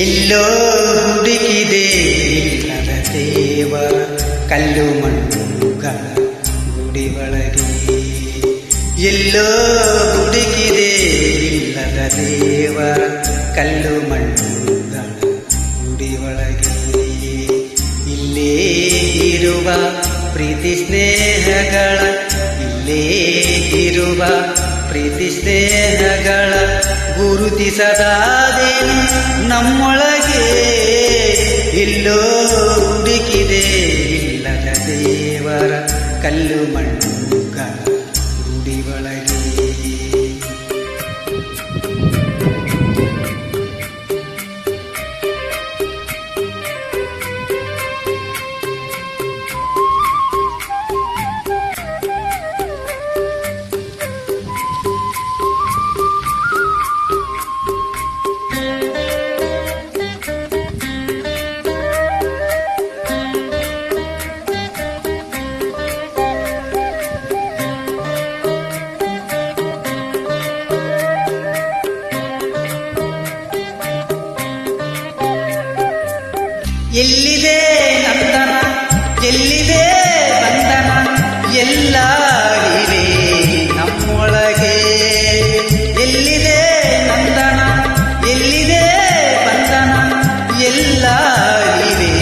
ಎಲ್ಲೋ ಹುಡುಕಿದೆ ಇಲ್ಲದ ದೇವರ ಕಲ್ಲು ಮಣ್ಣುಗಳ ಗುಡಿ ಒಳಗೆ. ಎಲ್ಲೋ ಹುಡುಕಿದೆ ಇಲ್ಲದ ದೇವರ ಕಲ್ಲು ಮಣ್ಣುಗಳ ಗುಡಿ ಒಳಗೆ. ಇಲ್ಲೇ ಇರುವ ಪ್ರೀತಿ ಸ್ನೇಹಗಳ, ಇಲ್ಲೇ ಇರುವ ಪ್ರೀತಿ ಸ್ನೇಹಗಳ ಗುರುತಿಸದಾದೇನು ನಮ್ಮೊಳಗೆ. ಎಲ್ಲೋ ಹುಡುಕಿದೆ ಇಲ್ಲದ ದೇವರ ಕಲ್ಲು ಮಣ್ಣುಗಳ ಗುಡಿ ಒಳಗೆ. ಎಲ್ಲಿದೆ ನಂದನ, ಎಲ್ಲಿದೆ ಬಂಧನ, ಎಲ್ಲ ಇವೆ ನಮ್ಮೊಳಗೆ. ಎಲ್ಲಿದೆ ನಂದನ, ಎಲ್ಲಿದೆ ಬಂಧನ, ಎಲ್ಲ ಇವೆ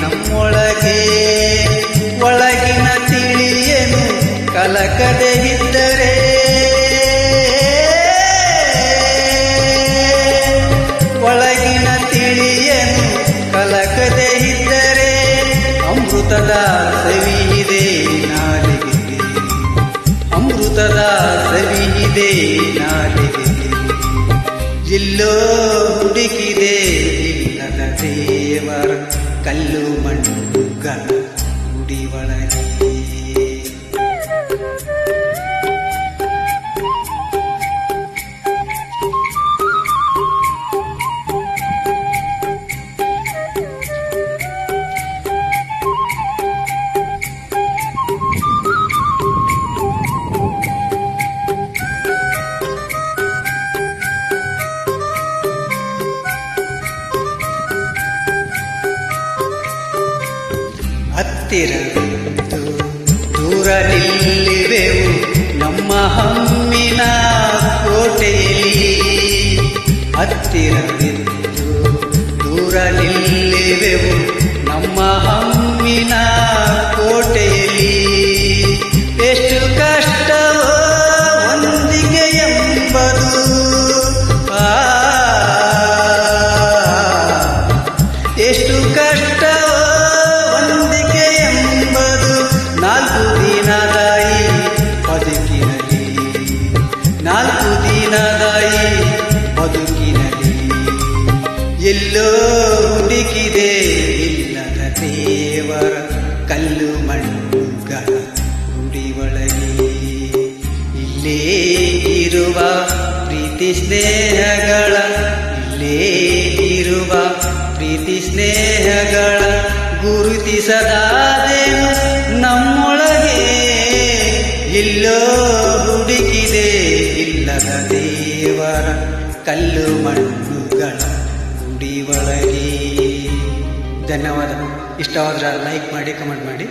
ನಮ್ಮೊಳಗೆ. ಒಳಗಿನ ತಿಳಿಯನು ಕಲಕದೆ ಇದ್ದರೆ, ಒಳಗಿನ ತಿಳಿಯನು ಕಲಕದೆ ಇದ್ದರೆ, ಅಮೃತದ ಸವಿಯಿದೆ ನಾಲಿಗೆಗೆ, ಅಮೃತದ ಸವಿಯಿದೆ ನಾಲಿಗೆಗೆ. ಎಲ್ಲೋ ಹುಡುಕಿದೆ ಇಲ್ಲದ ದೇವರ ಕಲ್ಲು ಮಣ್ಣುಗಳ ಗುಡಿ ಒಳಗೆ. ಹತ್ತಿರವಿದ್ದು ದೂರ ನಿಲ್ಲಿವೆವು ನಮ್ಮ ಹಮ್ಮಿನ ಕೋಟೆಯಲ್ಲಿ. ಹತ್ತಿರವಿದ್ದು ದೂರ ನಿಲ್ಲಿವೆವು ನಮ್ಮ ಹಮ್ಮಿನ ಕೋಟೆಯಲ್ಲಿ. ಎಷ್ಟು ಕಷ್ಟವೋ ಒಂದಿಗೆ ಎಂಬುದು, ಎಷ್ಟು ಕಷ್ಟವೋ ಒಂದಿಗೆ ಎಂಬುದು. ನಾಲ್ಕು ದಿನದಾಯಿ ಬದುಕಿನಲ್ಲಿ, ನಾಲ್ಕು ದಿನದಾಯಿ ಬದುಕಿನಲ್ಲಿ. ಎಲ್ಲೋ ಹುಡುಕಿದೆ ಇಲ್ಲದ ದೇವರ ಕಲ್ಲು ಮಣ್ಣುಗಳ ಗುಡಿ ಒಳಗೆ. ಇಲ್ಲೇ ಇರುವ ಪ್ರೀತಿ ಸ್ನೇಹಗಳ, ಇಲ್ಲೇ ಇರುವ ಪ್ರೀತಿ ಸ್ನೇಹಗಳ ಗುರುತಿಸದಾದೇನು ನಮ್ಮೊಳಗೆ. ಎಲ್ಲೋ ಹುಡುಕಿದೆ ಇಲ್ಲದ ದೇವರ ಕಲ್ಲು ಮಣ್ಣುಗಳ ಗುಡಿ ಒಳಗೆ. ಧನ್ಯವಾದ. ಇಷ್ಟವಾದ್ರೆ ಲೈಕ್ ಮಾಡಿ, ಕಮೆಂಟ್ ಮಾಡಿ.